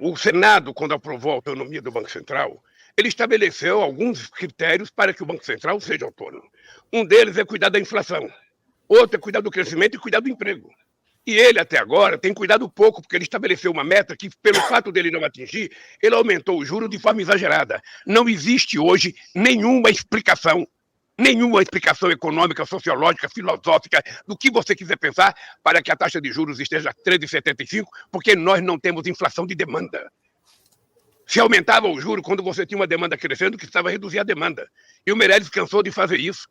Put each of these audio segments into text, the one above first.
O Senado, quando aprovou a autonomia do Banco Central, ele estabeleceu alguns critérios para que o Banco Central seja autônomo. Um deles é cuidar da inflação, outro é cuidar do crescimento e cuidar do emprego. E ele, até agora, tem cuidado pouco, porque ele estabeleceu uma meta que, pelo fato dele não atingir, ele aumentou o juro de forma exagerada. Não existe hoje nenhuma explicação econômica, sociológica, filosófica, do que você quiser pensar, para que a taxa de juros esteja 13,75, porque nós não temos inflação de demanda. Se aumentava o juro quando você tinha uma demanda crescendo, que precisava reduzir a demanda. E o Meirelles cansou de fazer isso.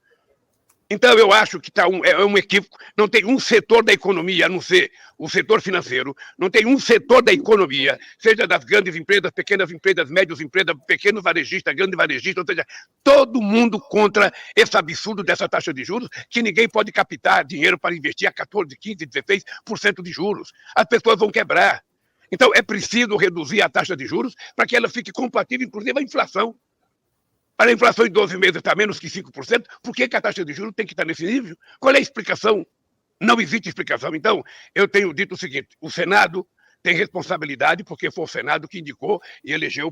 Então, eu acho que é um equívoco. Não tem um setor da economia, a não ser o setor financeiro, não tem um setor da economia, seja das grandes empresas, pequenas empresas, médias empresas, pequenos varejistas, grandes varejistas, ou seja, todo mundo contra esse absurdo dessa taxa de juros, que ninguém pode captar dinheiro para investir a 14%, 15%, 16% de juros. As pessoas vão quebrar. Então, é preciso reduzir a taxa de juros para que ela fique compatível, inclusive, à inflação. Para a inflação em 12 meses está menos que 5%, por que a taxa de juros tem que estar nesse nível? Qual é a explicação? Não existe explicação. Então, eu tenho dito o seguinte, o Senado tem responsabilidade, porque foi o Senado que indicou e elegeu,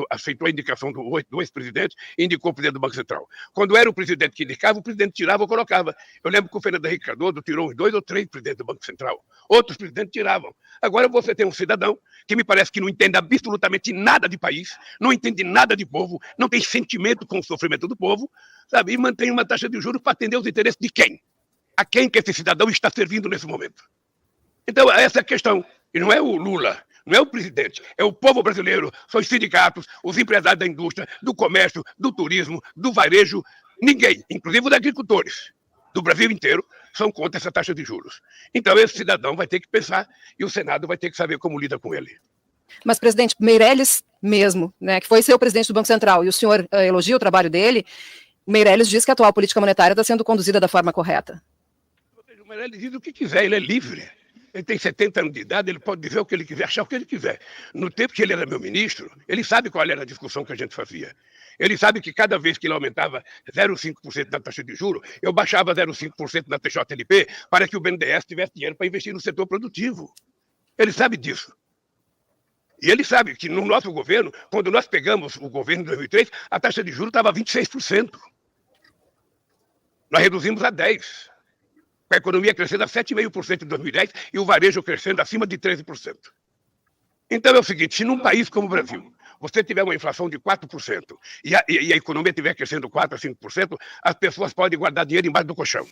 aceitou a indicação do ex-presidente e indicou o presidente do Banco Central. Quando era o presidente que indicava, o presidente tirava ou colocava. Eu lembro que o Fernando Henrique Cardoso tirou uns 2 ou 3 presidentes do Banco Central. Outros presidentes tiravam. Agora você tem um cidadão que me parece que não entende absolutamente nada de país, não entende nada de povo, não tem sentimento com o sofrimento do povo, sabe? E mantém uma taxa de juros para atender os interesses de quem? A quem que esse cidadão está servindo nesse momento? Então, essa é a questão. E não é o Lula, não é o presidente, é o povo brasileiro, são os sindicatos, os empresários da indústria, do comércio, do turismo, do varejo, ninguém, inclusive os agricultores do Brasil inteiro, são contra essa taxa de juros. Então, esse cidadão vai ter que pensar e o Senado vai ter que saber como lida com ele. Mas, presidente, Meirelles mesmo, né, que foi seu presidente do Banco Central, e o senhor elogia o trabalho dele, Meirelles diz que a atual política monetária está sendo conduzida da forma correta. O Meirelles diz o que quiser, ele é livre. Ele tem 70 anos de idade, ele pode dizer o que ele quiser, achar o que ele quiser. No tempo que ele era meu ministro, ele sabe qual era a discussão que a gente fazia. Ele sabe que cada vez que ele aumentava 0,5% da taxa de juros, eu baixava 0,5% na TJLP para que o BNDES tivesse dinheiro para investir no setor produtivo. Ele sabe disso. E ele sabe que no nosso governo, quando nós pegamos o governo em 2003, a taxa de juros estava 26%. Nós reduzimos a 10%. Com a economia crescendo a 7,5% em 2010 e o varejo crescendo acima de 13%. Então é o seguinte, se num país como o Brasil, você tiver uma inflação de 4% e a economia estiver crescendo 4% a 5%, as pessoas podem guardar dinheiro embaixo do colchão.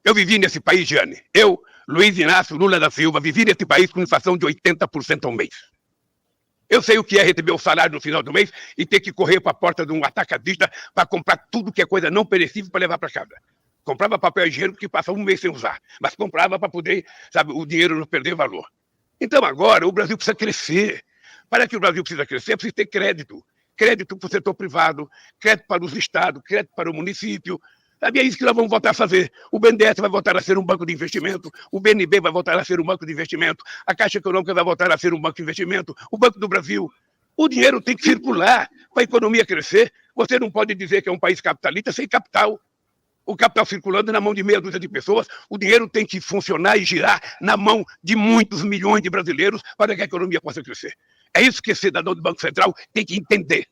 Eu vivi nesse país, Jane. Eu, Luiz Inácio Lula da Silva, vivi nesse país com inflação de 80% ao mês. Eu sei o que é receber o salário no final do mês e ter que correr para a porta de um atacadista para comprar tudo que é coisa não perecível para levar para casa. Comprava papel higiênico que passava um mês sem usar, mas comprava para poder, sabe, o dinheiro não perder valor. Então agora o Brasil precisa crescer. Para que o Brasil precisa crescer, precisa ter crédito. Crédito para o setor privado, crédito para os estados, crédito para o município. Sabe, é isso que nós vamos voltar a fazer. O BNDES vai voltar a ser um banco de investimento, o BNB vai voltar a ser um banco de investimento, a Caixa Econômica vai voltar a ser um banco de investimento, o Banco do Brasil. O dinheiro tem que circular para a economia crescer. Você não pode dizer que é um país capitalista sem capital. O capital circulando na mão de meia dúzia de pessoas, o dinheiro tem que funcionar e girar na mão de muitos milhões de brasileiros para que a economia possa crescer. É isso que esse cidadão do Banco Central tem que entender.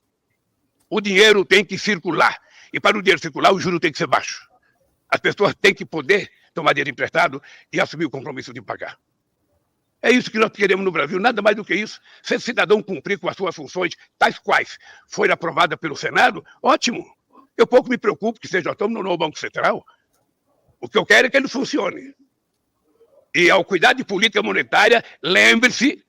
O dinheiro tem que circular. E para o dinheiro circular, o juro tem que ser baixo. As pessoas têm que poder tomar dinheiro emprestado e assumir o compromisso de pagar. É isso que nós queremos no Brasil, nada mais do que isso. Se esse cidadão cumprir com as suas funções, tais quais foram aprovadas pelo Senado, ótimo. Eu pouco me preocupo que seja autônomo no Banco Central. O que eu quero é que ele funcione. E ao cuidar de política monetária, lembre-se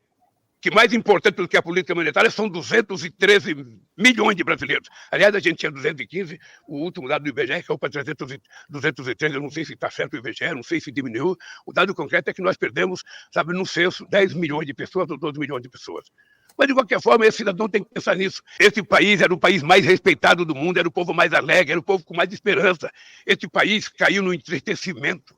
que mais importante do que a política monetária são 213 milhões de brasileiros. Aliás, a gente tinha 215, o último dado do IBGE caiu para 213, eu não sei se está certo o IBGE, não sei se diminuiu. O dado concreto é que nós perdemos, sabe, no censo, 10 milhões de pessoas ou 12 milhões de pessoas. Mas, de qualquer forma, esse cidadão tem que pensar nisso. Esse país era o país mais respeitado do mundo, era o povo mais alegre, era o povo com mais esperança. Esse país caiu no entristecimento.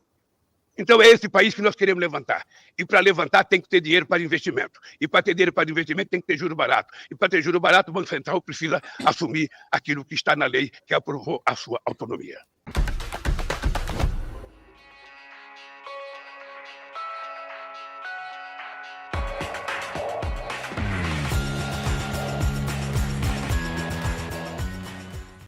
Então, é esse país que nós queremos levantar. E para levantar, tem que ter dinheiro para investimento. E para ter dinheiro para investimento, tem que ter juro barato. E para ter juro barato, o Banco Central precisa assumir aquilo que está na lei que aprovou a sua autonomia.